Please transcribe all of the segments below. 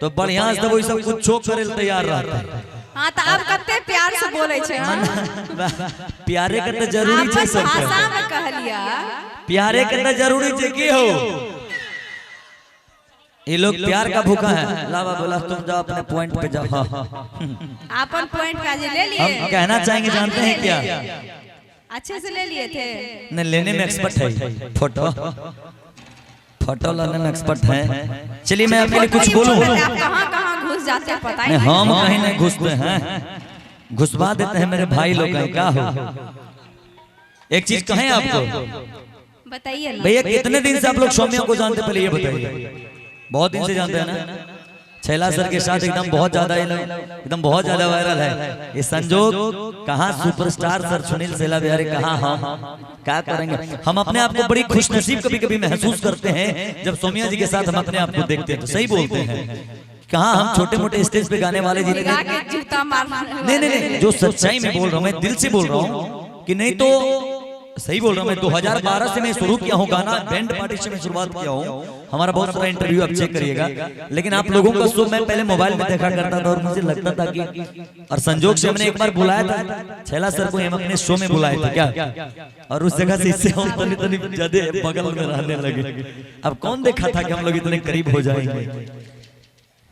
तो बढ़िया से वही सब कुछ छो करे तैयार रहता है। हां त आप कते प्यार से बोले छे। प्यारे करते जरूरी छे सब भाषा में कहलिया प्यारे करते जरूरी छे की हो। ये लोग प्यार का भूखा है। लावा बोला तुम जाओ अपने पॉइंट पे जाओ। अपन पॉइंट का जे ले लिए। हम कहना चाहेंगे जानते हैं क्या? अच्छे से ले लिए थे। नहीं लेने में एक्सपर्ट है। फोटो फोटो लेने में एक्सपर्ट है। चलिए मैं आपके लिए कुछ बोलूं। कहां घुस जाते हैं पता ही नहीं। हम कहीं नहीं घुसते हैं, घुसवा देते हैं मेरे भाई लोग। क्या हो एक चीज कहें आपको बताइए ना भैया, कितने दिन से आप लोग सौम्या को जानते? पहले ये बताइए। बहुत दिन से जानते हैं ना? छैला सर के साथ एकदम बहुत ज्यादा एकदम बहुत ज्यादा वायरल है ये संजोग। कहाँ सुपरस्टार सर सुनील शेला बिहारी, कहाँ हम क्या करेंगे? हम अपने आप को बड़ी खुशनसीब कभी कभी महसूस करते हैं जब सौम्या जी के साथ हम अपने आप को देखते हैं। तो सही बोलते हैं। कहाँ हम छोटे मोटे स्टेज पे गाने वाले जी नहीं, जो सच्चाई में बोल रहा हूँ, मैं दिल से बोल रहा हूँ कि नहीं तो सही बोल रहा हूँ। मैं 2012 से मैं शुरू किया हूँ गाना, बैंड पार्टी से मैं शुरुआत किया हूँ। हमारा बहुत सारा इंटरव्यू आप चेक करिएगा। लेकिन आप लोगों का शो मैं पहले मोबाइल में देखा करता था और मुझे लगता था कि, और संजोग से हमने एक बार बुलाया था छैला सर को, हम अपने शो में बुलाए थे क्या, और उस जगह से इससे हम तनी ज्यादा बगल में रहने लगे। अब कौन देखा था कि हम लोग इतने करीब हो जाएंगे?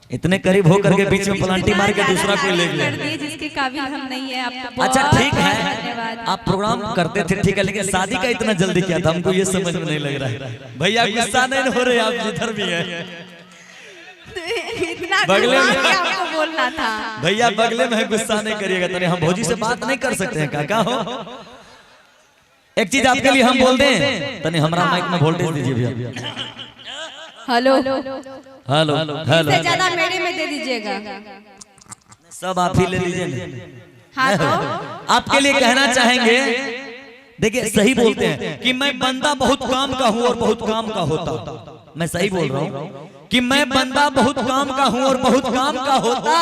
इतने करीब होकर के बीच में पलांटी मार के दूसरा कोई ले लिया। जिसके काबिल हम नहीं है। आपको अच्छा ठीक है, आप प्रोग्राम करते थे ठीक है, लेकिन शादी का इतना जल्दी क्या था? हमको ये समझ में नहीं लग रहा है। भैया गुस्सा नहीं हो रहे, आप जिधर भी है बगले में आपको बोलना था। भैया बगले में गुस्सा नहीं करिएगा। तने हम भौजी से बात नहीं कर सकते हैं काका हो? एक चीज आपके लिए हम बोल दें, तने हमारा माइक में वोल्टेज दीजिए भैया। हेलो हेलो हेलो, इससे ज्यादा मेरे में दे दीजिएगा। सब आप ही ले लीजिए। हाँ तो आपके लिए कहना चाहेंगे, देखिए सही बोलते हैं कि मैं बंदा बहुत काम का हूँ और बहुत काम का होता। मैं सही बोल रहा हूँ कि मैं बंदा बहुत काम का हूँ और बहुत काम का होता।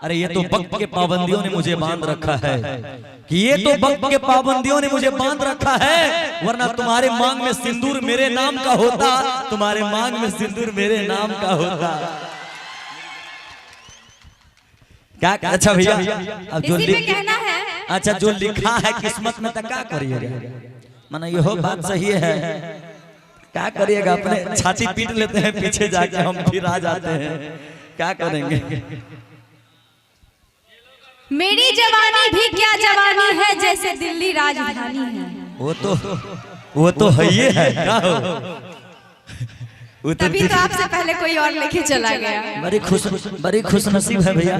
अरे ये तो वक्त के पाबंदियों ने मुझे बांध रखा है, कि ये तो वक्त के पाबंदियों ने मुझे बांध रखा है, वरना तुम्हारे मांग में सिंदूर मेरे नाम का होता, तुम्हारे मांग में सिंदूर मेरे नाम का होता। क्या अच्छा भैया, अब जो कहना है, अच्छा जो लिखा है किस्मत में तो क्या करिएगा? माना ये हो बात सही है, क्या करिएगा? अपने छाती पीट लेते हैं पीछे जाके, हम फिर आ जाते हैं, क्या करेंगे? मेरी जवानी भी क्या जवानी है, जैसे दिल्ली राजधानी है। वो तो है ये है क्या हो? तभी तो आपसे पहले कोई और लेके चला गया। बड़ी खुशनसीब है भैया,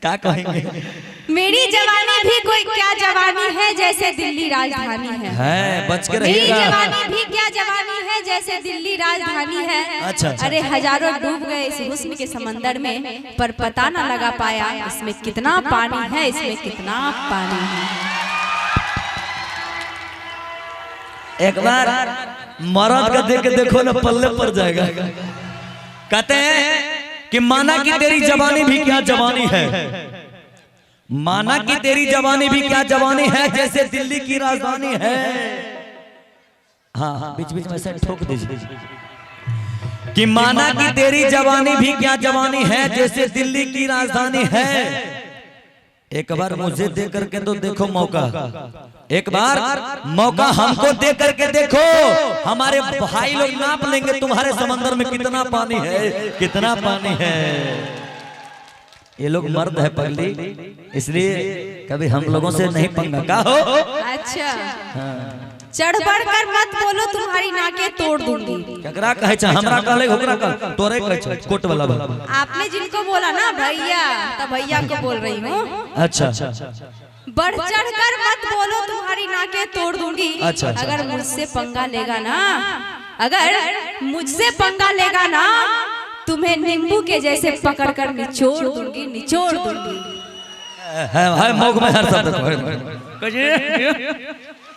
क्या कहेंगे? मेरी जवानी भी कोई क्या जवानी है, जैसे दिल्ली राजधानी है। बच के रहिएगा। मेरी जवानी भी क्या जवानी है, जैसे दिल्ली राजधानी है। अच्छा। अरे हजारों डूब गए इस हुस्न के समंदर में, पर पता न लगा पाया इसमें कितना पानी है, इसमें कितना पानी है। एक बार मर्द का देख के देखो ना, पल्ले पर जाएगा। कहते हैं कि माना कि तेरी जवानी भी क्या जवानी है, माना कि तेरी जवानी भी क्या जवानी है, जैसे दिल्ली की राजधानी है। हाँ बीच बीच में से ठोक दीजिए कि माना कि तेरी जवानी भी क्या जवानी है, जैसे दिल्ली की राजधानी है। एक बार मुझे दे करके तो देखो मौका, एक बार मौका हमको दे करके देखो। हमारे भाई लोग नाप लेंगे तुम्हारे समंदर में कितना पानी है, कितना पानी है। ये लोग मर्द है पगली, इसलिए कभी हम लोगों से नहीं पंगा का हो। अच्छा चढ़ बढ़ कर मत बोलो, तुम्हारी नाके तोड़ दूंगी। ककरा कहे छ? हमरा कहले ओकरा कह, तोरे कहे छ कोट वाला बा। आपने जिनको बोला ना भैया, तब भैया को बोल रही हूँ। अच्छा बढ़ चढ़ कर मत बोलो, तुम्हारी नाके तोड़ दूंगी। अच्छा। अगर मुझसे पंगा लेगा ना, अगर मुझसे पंगा लेगा ना, तुम्हें नींबू के जैसे पकड़ कर निचोड़ दूंगी, निचोड़ दूंगी। है मौक में हर शब्द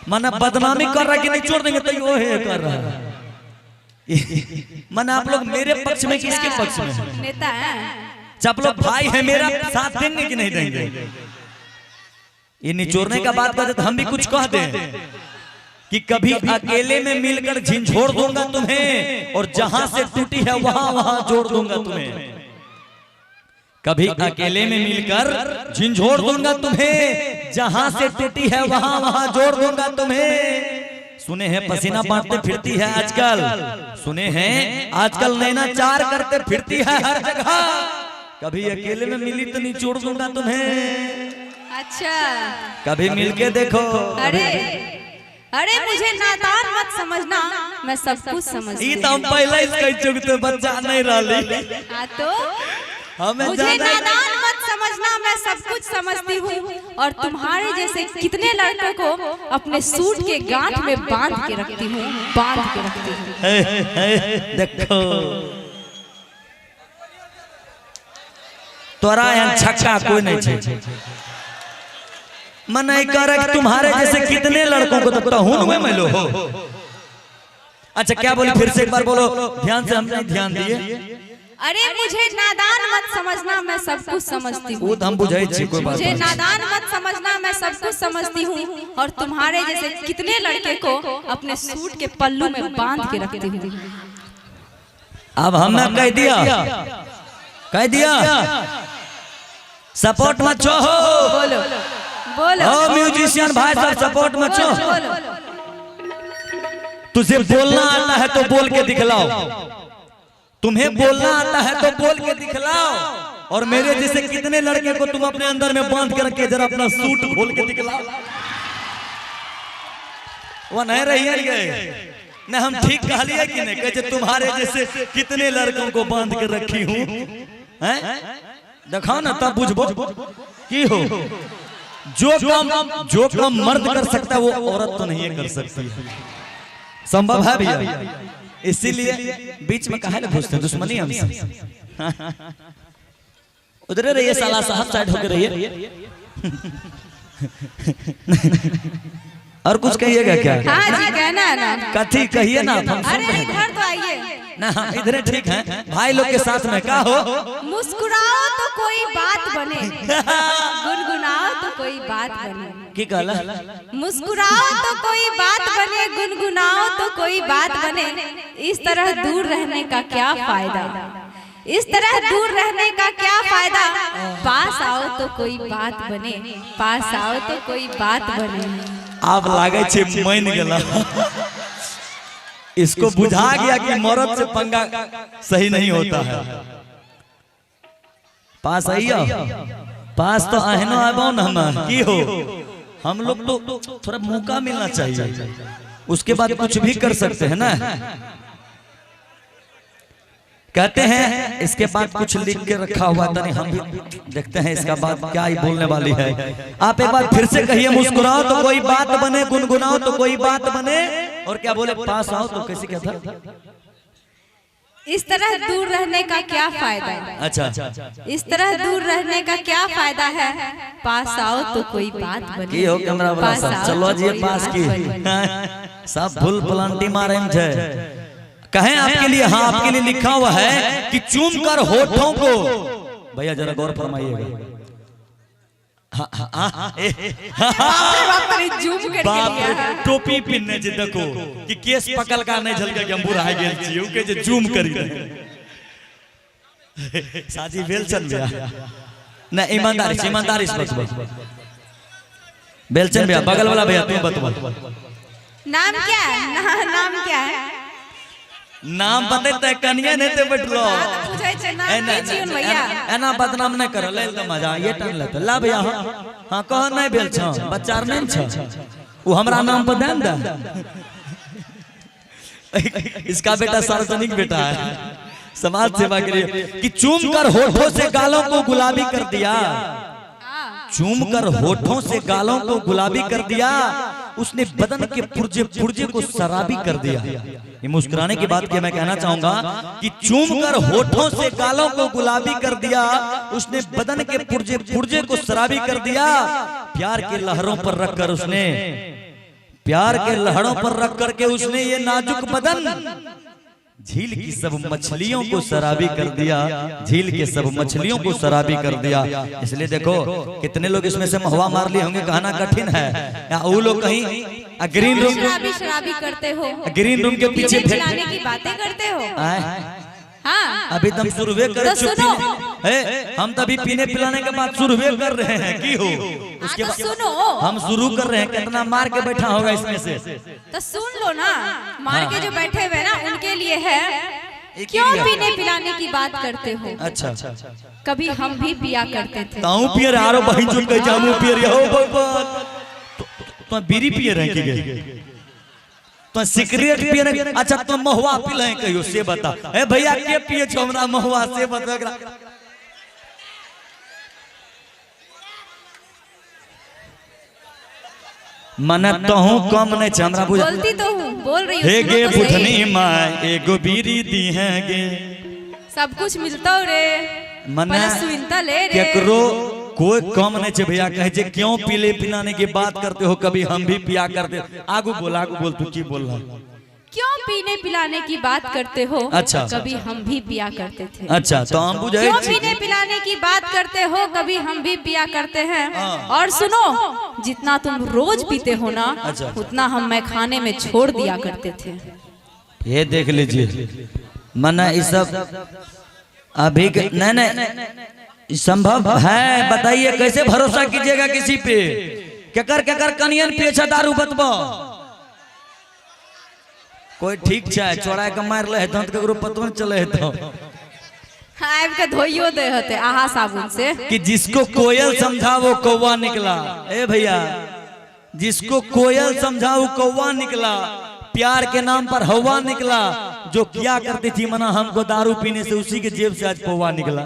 माना बदनामी कर रहा है कि निचोड़ देंगे, तो वो है कर रहा है। माना आप लोग मेरे पक्ष में कि इसके पक्ष में? नेता है, आप लोग भाई है, मेरा साथ देंगे कि नहीं देंगे? ये निचोड़ने का बात करते तो हम भी कुछ कह दें, कि कभी अकेले में मिलकर झिंझोड़ दूंगा तुम्हें, और जहां से टूटी है वहां वहां जोड़ दूंगा तुम्हें। कभी अकेले में मिलकर झिंझोड़ दूंगा तुम्हें, जहां से टूटी है वहां वहां जोड़ दूंगा तुम्हें। सुने हैं पसीना बांटते फिरती है आजकल, सुने हैं आजकल नैना चार करते फिरती है हर जगह। कभी अकेले में मिली तो निचोड़ दूंगा तुम्हें। अच्छा, कभी मिलके देखो। अरे अरे मुझे नादान मत समझना, मैं सब कुछ समझती हूँ। हम पहले इसके चुगते बच्चा नहीं रही। तो मुझे नादान मत समझना, मैं सब कुछ समझती हूँ। और तुम्हारे जैसे कितने लड़कों को अपने सूट के गांठ में बांध के रखती हूँ, बांध के रखती हूँ। देखो तोरा यहाँ छक्का कोई नहीं छे। मन नहीं कर तुम्हारे जैसे कितने लड़कों को तो हूं मैं लो हो। अच्छा क्या बोले फिर से एक बार बोलो, ध्यान से, हमने ध्यान दिए। अरे मुझे नादान मत समझना, मैं सब कुछ समझती हूँ। वो हम बुझाई छी कोई बात। मुझे नादान मत समझना, मैं सब कुछ समझती हूँ। और तुम्हारे जैसे कितने लड़के को अपने सूट के पल्लू में बांध के रखती हूँ। अब हमने कह दिया सपोर्ट मत छो। बोलो बोलो म्यूजिशियन भाई सब सपोर्ट मत छो। तुझे बोलना आता है तो बोल के दिखलाओ, तुम्हें बोलना आता है तो बोल के दिखलाओ। और मेरे जैसे कितने लड़के को तुम अपने अंदर में बांध के रखे, जरा अपना सूट खोल के दिखलाओ। वो नहीं रही है न, हम ठीक कह लिया कि नहीं? कहते तुम्हारे जैसे कितने लड़कों को बांध के रखी हूं, दिखाओ ना तब बुझबो की हो। जो काम मर्द कर सकता है वो औरत तो नहीं कर सकती, संभव है भैया। इसीलिए बीच में कहा ना पूछते दुश्मनी हमसे। उधर रहिए साला साहब, साइड होकर रहिए। और कुछ कहिएगा क्या? हाँ जी कहना है ना। कथी कहिए ना। अरे इधर तो आइए ना, हम इधर ठीक हैं भाई लोग के साथ में। का हो मुस्कुराओ तो कोई बात बने, गुनगुनाओ तो कोई बात बने। की कहला? मुस्कुराओ तो कोई बात बने, गुनगुनाओ तो कोई बात बने। इस तरह दूर रहने का क्या फायदा, इस तरह दूर रहने का क्या फायदा। पास आओ तो कोई बात बने, पास आओ तो कोई बात बने। आप लागे छे मान गेला, इसको बुझा गया कि मर्द से पंगा सही नहीं होता है। पास आइयो, पास तो आहनो आबो न हम की हो। हम लोग तो थोड़ा मौका मिलना चाहिए, उसके बाद कुछ भी कर सकते हैं ना। कहते हैं इसके बाद कुछ लिख के रखा हुआ था, नहीं हम भी देखते हैं इसका बाद क्या ही बोलने वाली है। आप एक बार फिर से कहिए, मुस्कुराओ तो कोई बात बने, गुनगुनाओ तो कोई बात बने। और क्या बोले? पास आओ तो कैसे क्या था? इस तरह दूर रहने का क्या फायदा। अच्छा, इस तरह दूर रहने का क्या फायदा है, पास आओ तो कोई बात बने। की हो कैमरा वाला सब, चलो जी पास की सब फुल प्लांटी मारे छे। कहें आपके लिए, हाँ आपके लिए लिखा हुआ है कि चूम कर होठों को। भैया जरा गौर फरमाइएगा। टोपी पहनने जे देखो कि केस पकल का नहीं झलके के हम बुरा गेल छी, के जे जूम करी साजी बेलचन भैया ना, ईमानदारी से, ईमानदारी से बस। बेलचन भैया बगल वाला भैया तुम बतवा नाम क्या है? नाम क्या है? नाम बतेते कनिया ने ते बैठलो भैया। एना बदनाम नहीं करो, ले तो मजा ये टन लेते ला भैया। हां कह नहीं भेल छ, बच्चा नहीं छ, वो हमरा नाम पर ध्यान दे। इसका बेटा सार्वजनिक बेटा है, समाज सेवा के लिए। कि चूम कर होठों से गालों को गुलाबी कर दिया, चूम कर होठों से गालों को गुलाबी कर दिया, उसने बदन के पुर्जे पुर्जे को शराबी कर दिया। ये मुस्कुराने की बात की मैं कहना चाहूंगा कि चूम कर होठों से गालों को गुलाबी कर दिया, उसने बदन के पुर्जे पुर्जे को शराबी कर दिया। प्यार के लहरों पर रखकर उसने, प्यार के लहरों पर रख करके उसने ये नाजुक बदन झील की सब मछलियों को शराबी कर दिया, झील के सब मछलियों को शराबी कर दिया। इसलिए देखो कितने लोग इसमें से महुआ मार लिए होंगे, कहना कठिन है। या वो लोग कहीं ग्रीन रूम शराबी करते हो, ग्रीन रूम के पीछे पिलाने की बातें करते हो। हाँ, अभी तुम शुरुए कर सुनो, हम तभी पीने पिलाने के बाद शुरुए कर रहे हैं की हो। उसके बाद सुनो, हम शुरू कर रहे हैं, कितना मार के बैठा होगा इसमें से, तो सुन लो ना। मार के जो बैठे हुए ना उनके लिए है, क्यों पीने पिलाने की बात करते हो। अच्छा, कभी हम भी पिया करते थे। ताऊ पियर आरो बहिन चुन के जामू पियर हो भगवान। तो बीड़ी पिए रह के गए, तो सिगरेट पिए रह। अच्छा तो महुआ पिले कहियो से बता। ए भैया के पिए छो हमरा महुआ से बता। मने तहु कम नहीं छ हमरा बुझा। बोलती तो हूं, बोल रही हूं। हे गे बुधनी माय एगो बीड़ी दी है गे। सब कुछ मिलता रे, मने सुनता ले रे। केकरो कोई कम नहीं छे भैया, कहे जे क्यों पीले पिलाने की बात करते हो, कभी हम भी पिया करते। आगू बोल तू की बोल रहा। क्यों पीने पिलाने की बात करते हो। अच्छा, कभी हम भी पिया करते थे। अच्छा तो हम बुझे क्यों पीने पिलाने की बात करते हो, कभी हम भी पिया करते हैं। और सुनो, जितना तुम रोज पीते हो ना, उतना हम मैं खाने में छोड़ दिया करते थे। ये देख लीजिए, मना ये सब अभी नहीं संभव है। बताइए कैसे भरोसा कीजिएगा किसी पे। केकर कनियन पिए छ दारू बतबो। कोई ठीक छै चोरा के मार ले तो केकरो पतो चले तो आब के धोइयो दे होते आहा साबुन से। कि जिसको कोयल समझा वो कौवा निकला। ए भैया, जिसको कोयल समझा वो कौवा निकला, प्यार के नाम पर हवा निकला। जो किया करती थी मना हमको दारू पीने से, उसी के जेब से आज कौवा निकला।